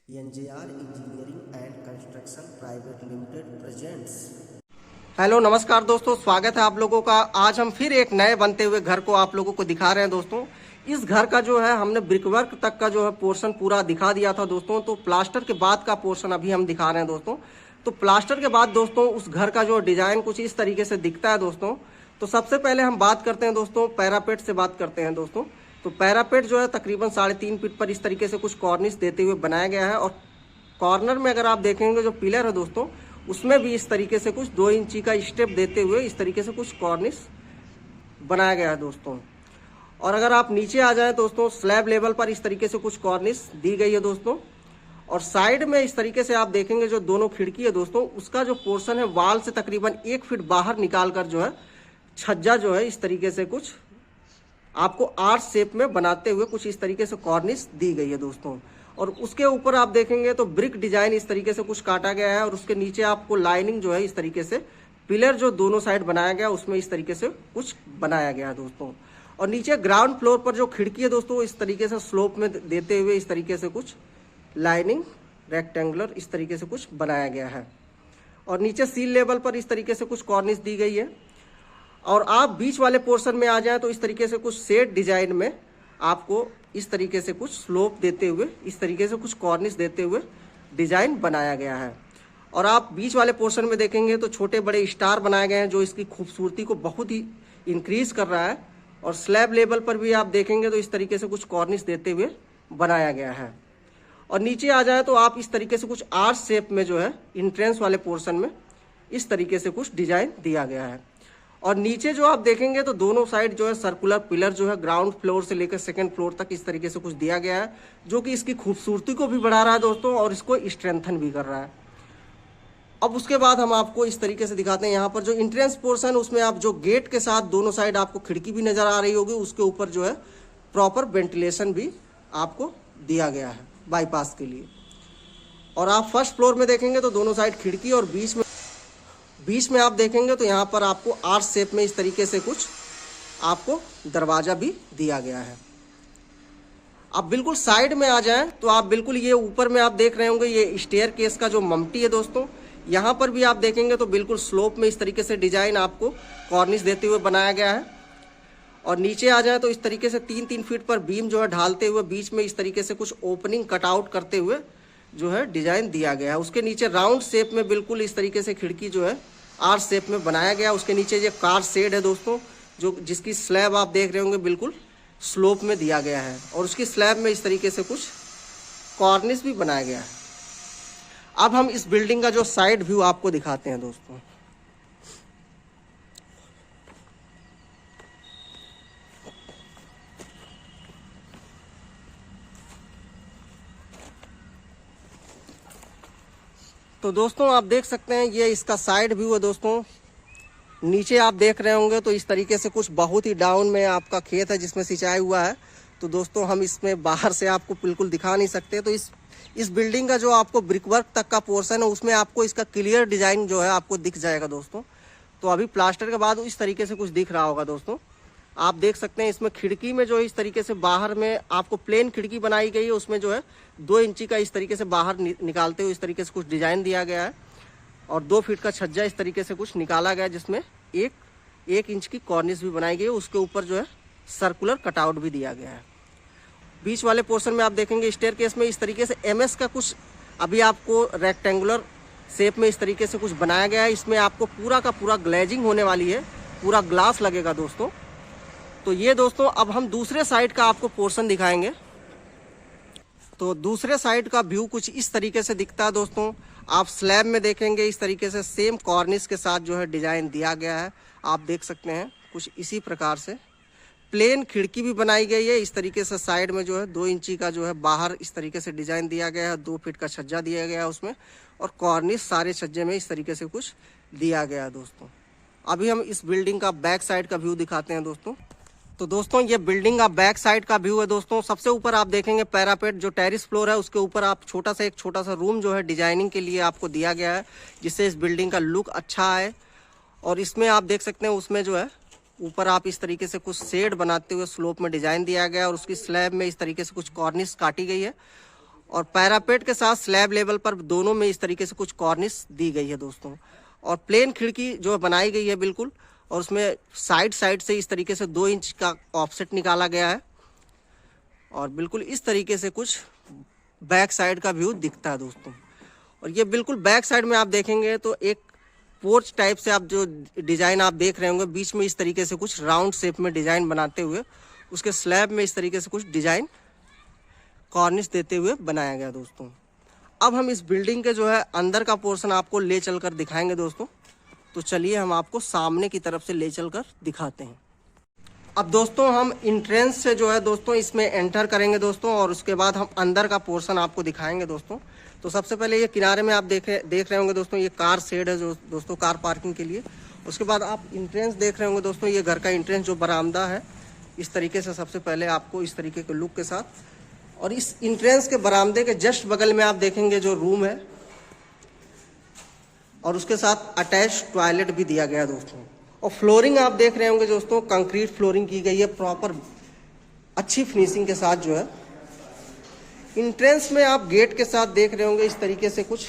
एनजेआर engineering and construction private limited presents. Hello नमस्कार दोस्तों, स्वागत है आप लोगों का। आज हम फिर एक नए बनते हुए घर को आप लोगों को दिखा रहे हैं दोस्तों। इस घर का जो है हमने ब्रिकवर्क तक का जो है पोर्शन पूरा दिखा दिया था दोस्तों, तो प्लास्टर के बाद का पोर्शन अभी हम दिखा रहे हैं दोस्तों। तो प्लास्टर के बाद दोस्तों उस घर का जो डिजाइन कुछ इस तरीके से दिखता है दोस्तों। तो सबसे पहले हम बात करते हैं दोस्तों, पैरापेट से बात करते हैं दोस्तों। तो पैरापेट जो है तकरीबन 3.5 फीट पर इस तरीके से कुछ कॉर्निश देते हुए बनाया गया है, और कॉर्नर में अगर आप देखेंगे जो पिलर है दोस्तों, उसमें भी इस तरीके से कुछ 2 इंची का स्टेप देते हुए इस तरीके से कुछ कॉर्निश बनाया गया है दोस्तों। और अगर आप नीचे आ जाएं दोस्तों, स्लैब लेवल पर इस तरीके से कुछ कॉर्निश दी गई है दोस्तों। और साइड में इस तरीके से आप देखेंगे जो दोनों खिड़की है दोस्तों, उसका जो पोर्शन है वाल से तकरीबन 1 फीट बाहर निकाल कर जो है छज्जा जो है इस तरीके से कुछ आपको आर्च शेप में बनाते हुए कुछ इस तरीके से कॉर्निश दी गई है दोस्तों। और उसके ऊपर आप देखेंगे तो ब्रिक डिजाइन इस तरीके से कुछ काटा गया है, और उसके नीचे आपको लाइनिंग जो है इस तरीके से पिलर जो दोनों साइड बनाया गया उसमें इस तरीके से कुछ बनाया गया है दोस्तों। और नीचे ग्राउंड फ्लोर पर जो खिड़की है दोस्तों, इस तरीके से स्लोप में देते हुए इस तरीके से कुछ लाइनिंग रेक्टेंगुलर इस तरीके से कुछ बनाया गया है। और नीचे सील लेवल पर इस तरीके से कुछ कॉर्निश दी गई है। और आप बीच वाले पोर्शन में आ जाएं तो इस तरीके से कुछ शेड डिजाइन में आपको इस तरीके से कुछ स्लोप देते हुए इस तरीके से कुछ कॉर्निश देते हुए डिजाइन बनाया गया है। और आप बीच वाले पोर्शन में देखेंगे तो छोटे बड़े स्टार बनाए गए हैं जो इसकी खूबसूरती को बहुत ही इंक्रीज कर रहा है। और स्लैब लेवल पर भी आप देखेंगे तो इस तरीके से कुछ कॉर्निश देते हुए बनाया गया है। और नीचे आ जाए तो आप इस तरीके से कुछ आर्च शेप में जो है इंट्रेंस वाले पोर्शन में इस तरीके से कुछ डिजाइन दिया गया है। और नीचे जो आप देखेंगे तो दोनों साइड जो है सर्कुलर पिलर जो है ग्राउंड फ्लोर से लेकर सेकंड फ्लोर तक इस तरीके से कुछ दिया गया है, जो कि इसकी खूबसूरती को भी बढ़ा रहा है दोस्तों और इसको स्ट्रेंथन भी कर रहा है। अब उसके बाद हम आपको इस तरीके से दिखाते हैं, यहाँ पर जो इंट्रेंस पोर्शन उसमें आप जो गेट के साथ दोनों साइड आपको खिड़की भी नजर आ रही होगी, उसके ऊपर जो है प्रॉपर वेंटिलेशन भी आपको दिया गया है बाईपास के लिए। और आप फर्स्ट फ्लोर में देखेंगे तो दोनों साइड खिड़की, और बीच में आप देखेंगे तो यहाँ पर आपको आर्च शेप में इस तरीके से कुछ आपको दरवाजा भी दिया गया है। आप बिल्कुल साइड में आ जाएं तो आप बिल्कुल ये ऊपर में आप देख रहे होंगे ये स्टेयर केस का जो मम्टी है दोस्तों, यहाँ पर भी आप देखेंगे तो बिल्कुल स्लोप में इस तरीके से डिजाइन आपको कॉर्निश देते हुए बनाया गया है। और नीचे आ जाए तो इस तरीके से 3-3 फीट पर बीम जो है ढालते हुए बीच में इस तरीके से कुछ ओपनिंग कटआउट करते हुए जो है डिजाइन दिया गया है। उसके नीचे राउंड शेप में बिल्कुल इस तरीके से खिड़की जो है आर शेप में बनाया गया। उसके नीचे ये कार शेड है दोस्तों, जो जिसकी स्लैब आप देख रहे होंगे बिल्कुल स्लोप में दिया गया है, और उसकी स्लैब में इस तरीके से कुछ कॉर्निश भी बनाया गया है। अब हम इस बिल्डिंग का जो साइड व्यू आपको दिखाते हैं दोस्तों। तो दोस्तों आप देख सकते हैं ये इसका साइड व्यू है दोस्तों। नीचे आप देख रहे होंगे तो इस तरीके से कुछ बहुत ही डाउन में आपका खेत है जिसमें सिंचाई हुआ है। तो दोस्तों हम इसमें बाहर से आपको बिल्कुल दिखा नहीं सकते। तो इस बिल्डिंग का जो आपको ब्रिकवर्क तक का पोर्शन है उसमें आपको इसका क्लियर डिजाइन जो है आपको दिख जाएगा दोस्तों। तो अभी प्लास्टर के बाद इस तरीके से कुछ दिख रहा होगा दोस्तों। आप देख सकते हैं इसमें खिड़की में जो इस तरीके से बाहर में आपको प्लेन खिड़की बनाई गई है, उसमें जो है 2 इंची का इस तरीके से बाहर निकालते हुए इस तरीके से कुछ डिजाइन दिया गया है। और 2 फीट का छज्जा इस तरीके से कुछ निकाला गया जिसमें एक इंच की कॉर्निश भी बनाई गई है। उसके ऊपर जो है सर्कुलर कटआउट भी दिया गया है। बीच वाले पोर्शन में आप देखेंगे स्टेयर केस में इस तरीके से MS का कुछ अभी आपको रेक्टेंगुलर शेप में इस तरीके से कुछ बनाया गया है। इसमें आपको पूरा का पूरा ग्लेजिंग होने वाली है, पूरा ग्लास लगेगा दोस्तों। तो ये दोस्तों अब हम दूसरे साइड का आपको पोर्शन दिखाएंगे। तो दूसरे साइड का व्यू कुछ इस तरीके से दिखता है दोस्तों। आप स्लैब में देखेंगे इस तरीके से सेम कॉर्निश के साथ जो है डिजाइन दिया गया है। आप देख सकते हैं कुछ इसी प्रकार से प्लेन खिड़की भी बनाई गई है। इस तरीके से साइड में जो है 2 इंची का जो है बाहर इस तरीके से डिजाइन दिया गया है। 2 फीट का छज्जा दिया गया है उसमें, और कॉर्निश सारे छज्जे में इस तरीके से कुछ दिया गया है दोस्तों। अभी हम इस बिल्डिंग का बैक साइड का व्यू दिखाते हैं दोस्तों। तो दोस्तों ये बिल्डिंग का बैक साइड का व्यू है दोस्तों। सबसे ऊपर आप देखेंगे पैरापेट जो टेरिस फ्लोर है उसके ऊपर आप एक छोटा सा रूम जो है डिजाइनिंग के लिए आपको दिया गया है, जिससे इस बिल्डिंग का लुक अच्छा आए। और इसमें आप देख सकते हैं उसमें जो है ऊपर आप इस तरीके से कुछ शेड बनाते हुए स्लोप में डिजाइन दिया गया है, और उसकी स्लैब में इस तरीके से कुछ कॉर्निश काटी गई है। और पैरापेट के साथ स्लैब लेवल पर दोनों में इस तरीके से कुछ कॉर्निश दी गई है दोस्तों। और प्लेन खिड़की जो बनाई गई है बिल्कुल, और उसमें साइड से इस तरीके से 2 इंच का ऑफसेट निकाला गया है। और बिल्कुल इस तरीके से कुछ बैक साइड का व्यू दिखता है दोस्तों। और ये बिल्कुल बैक साइड में आप देखेंगे तो एक पोर्च टाइप से आप जो डिजाइन आप देख रहे होंगे, बीच में इस तरीके से कुछ राउंड शेप में डिजाइन बनाते हुए उसके स्लैब में इस तरीके से कुछ डिजाइन कॉर्निश देते हुए बनाया गया दोस्तों। अब हम इस बिल्डिंग के जो है अंदर का पोर्शन आपको ले चलकर दिखाएंगे दोस्तों। तो चलिए हम आपको सामने की तरफ से ले चलकर दिखाते हैं। अब दोस्तों हम इंट्रेंस से जो है दोस्तों इसमें एंटर करेंगे दोस्तों, और उसके बाद हम अंदर का पोर्शन आपको दिखाएंगे दोस्तों। तो सबसे पहले ये किनारे में आप देख रहे होंगे दोस्तों, ये कार शेड है जो दोस्तों कार पार्किंग के लिए। उसके बाद आप इंट्रेंस देख रहे होंगे दोस्तों, ये घर का इंट्रेंस जो बरामदा है इस तरीके से सबसे पहले आपको इस तरीके के लुक के साथ। और इस इंट्रेंस के बरामदे के जस्ट बगल में आप देखेंगे जो रूम है, और उसके साथ अटैच टॉयलेट भी दिया गया दोस्तों। और फ्लोरिंग आप देख रहे होंगे दोस्तों, कंक्रीट फ्लोरिंग की गई है प्रॉपर अच्छी फिनिशिंग के साथ जो है। इंट्रेंस में आप गेट के साथ देख रहे होंगे इस तरीके से कुछ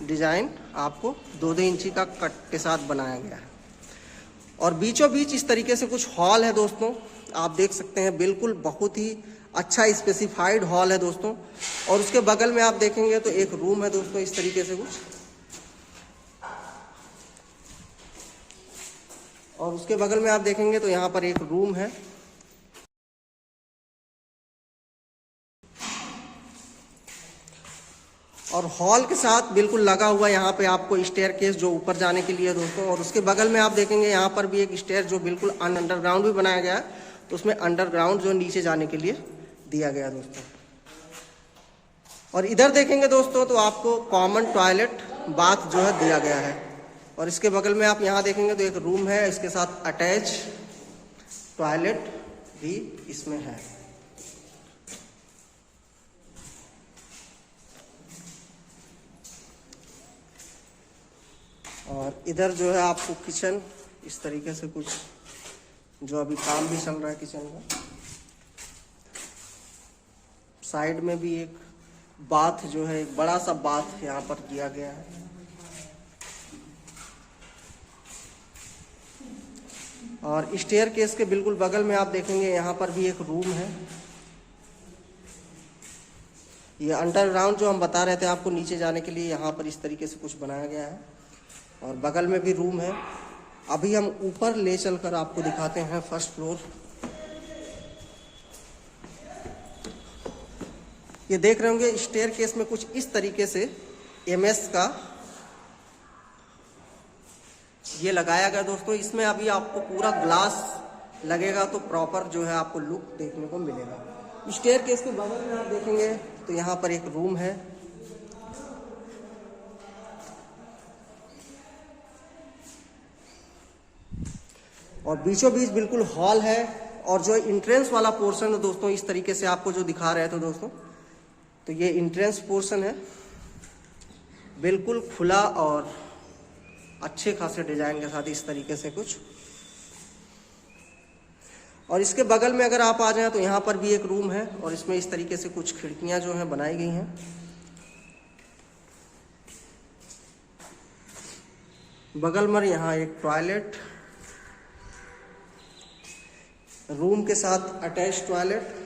डिजाइन आपको 2-2 इंची का कट के साथ बनाया गया है। और बीचों बीच इस तरीके से कुछ हॉल है दोस्तों, आप देख सकते हैं बिल्कुल बहुत ही अच्छा स्पेसिफाइड हॉल है दोस्तों। और उसके बगल में आप देखेंगे तो एक रूम है दोस्तों इस तरीके से कुछ, और उसके बगल में आप देखेंगे तो यहाँ पर एक रूम है। और हॉल के साथ बिल्कुल लगा हुआ यहाँ पे आपको स्टेयरकेस जो ऊपर जाने के लिए है दोस्तों। और उसके बगल में आप देखेंगे यहाँ पर भी एक स्टेयर जो बिल्कुल अंडरग्राउंड भी बनाया गया है, तो उसमें अंडरग्राउंड जो नीचे जाने के लिए दिया गया दोस्तों। और इधर देखेंगे दोस्तों तो आपको कॉमन टॉयलेट बाथ जो है दिया गया है। और इसके बगल में आप यहाँ देखेंगे तो एक रूम है, इसके साथ अटैच टॉयलेट भी इसमें है। और इधर जो है आपको किचन इस तरीके से कुछ जो अभी काम भी चल रहा है किचन का। साइड में भी एक बाथ जो है, एक बड़ा सा बाथ यहाँ पर दिया गया है। और स्टेयरकेस के बिल्कुल बगल में आप देखेंगे यहाँ पर भी एक रूम है। ये अंडरग्राउंड जो हम बता रहे थे आपको नीचे जाने के लिए, यहाँ पर इस तरीके से कुछ बनाया गया है। और बगल में भी रूम है। अभी हम ऊपर ले चलकर आपको दिखाते हैं फर्स्ट फ्लोर। ये देख रहे होंगे स्टेयरकेस में कुछ इस तरीके से एमएस का ये लगाया गया दोस्तों। इसमें अभी आपको पूरा ग्लास लगेगा तो प्रॉपर जो है आपको लुक देखने को मिलेगा। स्टेयरकेस के बगल में आप देखेंगे तो यहाँ पर एक रूम है। और बीचों बीच बिल्कुल हॉल है। और जो इंट्रेंस वाला पोर्शन है दोस्तों इस तरीके से आपको जो दिखा रहे थे दोस्तों, तो ये इंट्रेंस पोर्शन है बिल्कुल खुला और अच्छे खासे डिजाइन के साथ इस तरीके से कुछ। और इसके बगल में अगर आप आ जाएं तो यहाँ पर भी एक रूम है, और इसमें इस तरीके से कुछ खिड़कियां जो हैं बनाई गई हैं। बगल में यहाँ एक टॉयलेट, रूम के साथ अटैच टॉयलेट।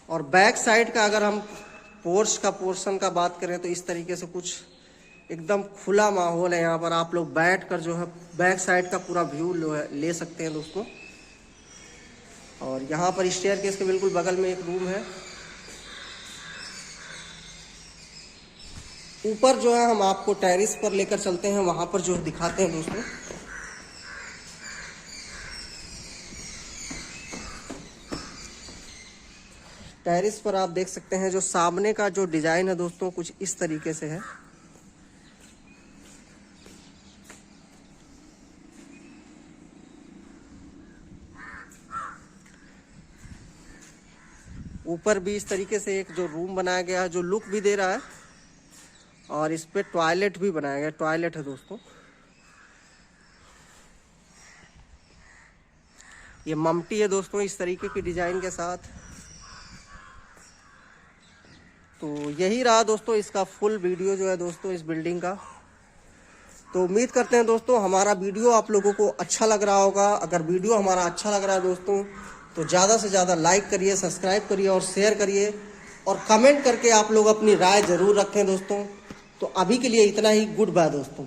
और बैक साइड का अगर हम पोर्च का पोर्शन का बात करें तो इस तरीके से कुछ एकदम खुला माहौल है। यहाँ पर आप लोग बैठ कर जो है बैक साइड का पूरा व्यू ले सकते हैं दोस्तों। और यहाँ पर स्टेयरकेस के बिल्कुल बगल में एक रूम है। ऊपर जो है हम आपको टेरेस पर लेकर चलते हैं, वहां पर जो दिखाते हैं दोस्तों। टेरेस पर आप देख सकते हैं जो सामने का जो डिजाइन है दोस्तों कुछ इस तरीके से है। ऊपर भी इस तरीके से एक जो रूम बनाया गया है जो लुक भी दे रहा है। और इस पे टॉयलेट भी बनाया गया, टॉयलेट है दोस्तों। ये ममटी है दोस्तों इस तरीके की डिजाइन के साथ। तो यही रहा दोस्तों इसका फुल वीडियो जो है दोस्तों इस बिल्डिंग का। तो उम्मीद करते हैं दोस्तों हमारा वीडियो आप लोगों को अच्छा लग रहा होगा। अगर वीडियो हमारा अच्छा लग रहा है दोस्तों तो ज़्यादा से ज़्यादा लाइक करिए, सब्सक्राइब करिए और शेयर करिए, और कमेंट करके आप लोग अपनी राय ज़रूर रखें दोस्तों। तो अभी के लिए इतना ही। गुड बाय दोस्तों।